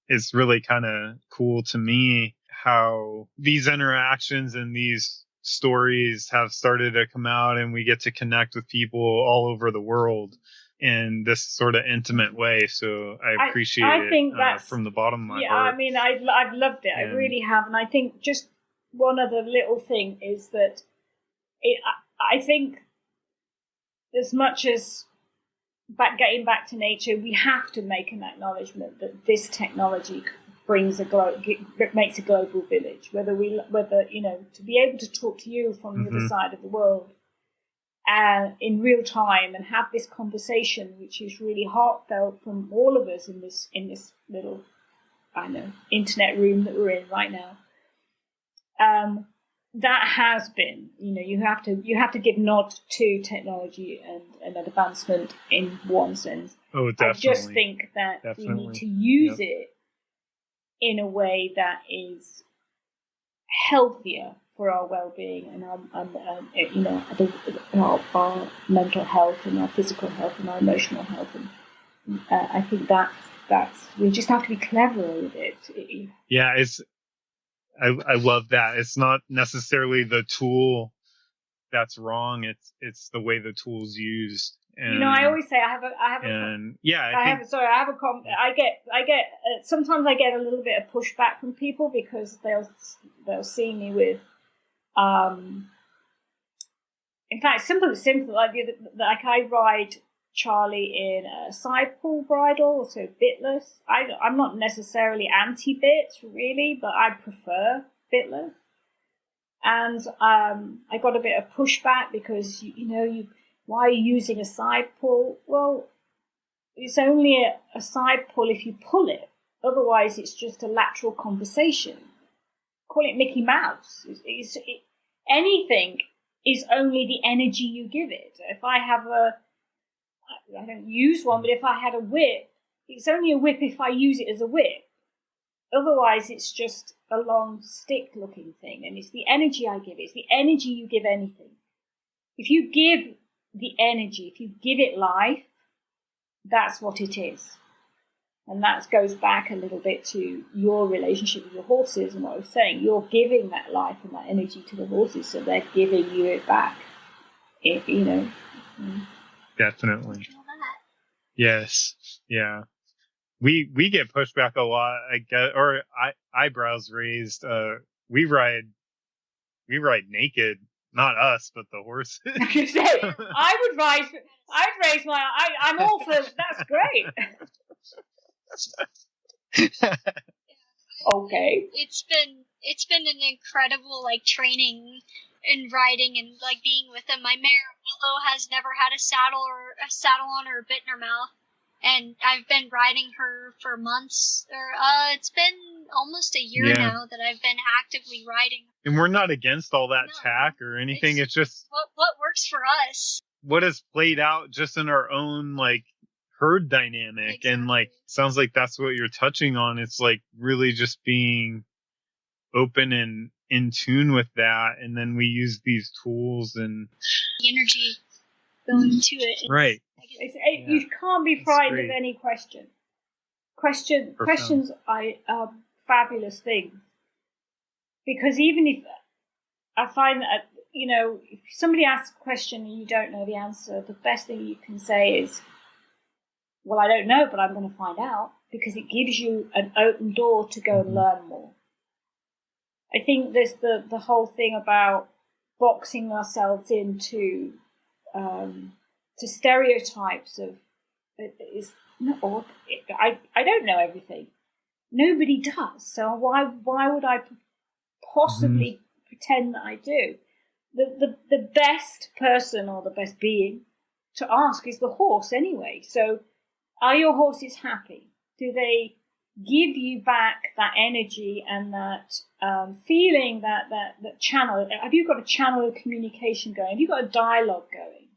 A: it's really kind of cool to me how these interactions and these stories have started to come out, and we get to connect with people all over the world in this sort of intimate way. So I appreciate it from the bottom of my heart.
B: I mean, I've loved it. I really have. And I think just one other little thing is that I think as much as getting back to nature, we have to make an acknowledgement that this technology makes a global village. Whether to be able to talk to you from the other side of the world in real time and have this conversation, which is really heartfelt from all of us in this little, internet room that we're in right now. That has been, you have to give nod to technology and advancement in one sense.
A: Oh, definitely.
B: I just think that we need to use it in a way that is healthier for our well-being and our mental health and our physical health and our emotional health, and I think that's we just have to be clever with it.
A: Yeah, I love that. It's not necessarily the tool that's wrong. It's the way the tool's used. And,
B: I get sometimes I get a little bit of pushback from people because they'll see me with in fact simple like I ride Charlie in a side pull bridle, so bitless. I'm not necessarily anti-bit really, but I prefer bitless. And I got a bit of pushback because why are you using a side pull? Well, it's only a side pull if you pull it. Otherwise, it's just a lateral conversation. Call it Mickey Mouse. Anything is only the energy you give it. If I have I don't use one, but if I had a whip, it's only a whip if I use it as a whip. Otherwise, it's just a long stick-looking thing, and it's the energy I give it. It's the energy you give anything. If you give the energy, if you give it life, that's what it is. And that goes back a little bit to your relationship with your horses and what I was saying. You're giving that life and that energy to the horses, so they're giving you it back.
A: Definitely. Yes. Yeah. We get pushed back a lot, I guess, or eyebrows raised. We ride naked not us, but the horses.
B: I'd raise I'm all for, that's great. Okay.
C: It's been an incredible like training and riding and like being with them. My mare Willow has never had a saddle on her, or a bit in her mouth, and I've been riding her for months. It's been almost a year now that I've been actively riding.
A: And we're not against all that tack or anything. It's just
C: what works for us.
A: What has played out just in our own like herd dynamic. Exactly. And like sounds like that's what you're touching on. It's like really just being open and in tune with that, and then we use these tools and
C: the energy going to it.
A: Right.
B: You can't be frightened of any question. Questions are fabulous things, because even if I find that if somebody asks a question and you don't know the answer, the best thing you can say is, "Well, I don't know, but I'm going to find out," because it gives you an open door to go and learn more. I think there's the whole thing about boxing ourselves into to stereotypes of I don't know everything. Nobody does. So why would I possibly pretend that I do? The best person or the best being to ask is the horse anyway. So are your horses happy? Do they give you back that energy and that feeling, that channel? Have you got a channel of communication going? Have you got a dialogue going?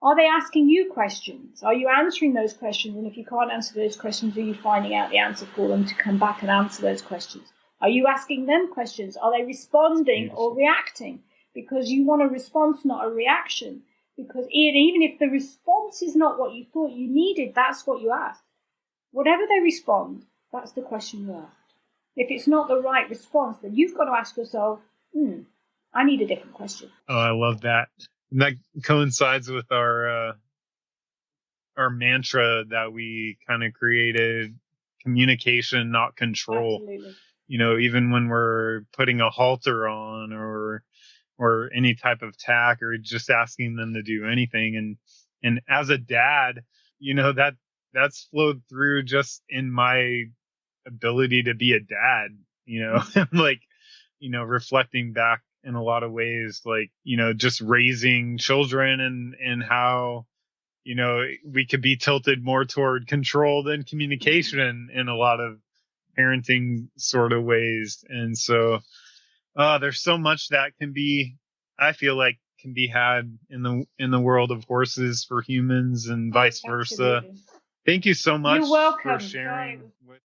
B: Are they asking you questions? Are you answering those questions? And if you can't answer those questions, are you finding out the answer for them to come back and answer those questions? Are you asking them questions? Are they responding or reacting? Because you want a response, not a reaction. Because even if the response is not what you thought you needed, that's what you asked. Whatever they respond, that's the question you asked. If it's not the right response, then you've got to ask yourself, I need a different question.
A: Oh, I love that. And that coincides with our mantra that we kind of created: communication, not control.
B: Absolutely.
A: Even when we're putting a halter on or any type of tack, or just asking them to do anything. And as a dad, that's flowed through just in my ability to be a dad, like, reflecting back in a lot of ways, like, just raising children and how, we could be tilted more toward control than communication in a lot of parenting sort of ways. And so, there's so much that I feel like can be had in the world of horses for humans and vice versa.
B: Absolutely.
A: Thank you so much.
B: You're welcome.
A: For sharing.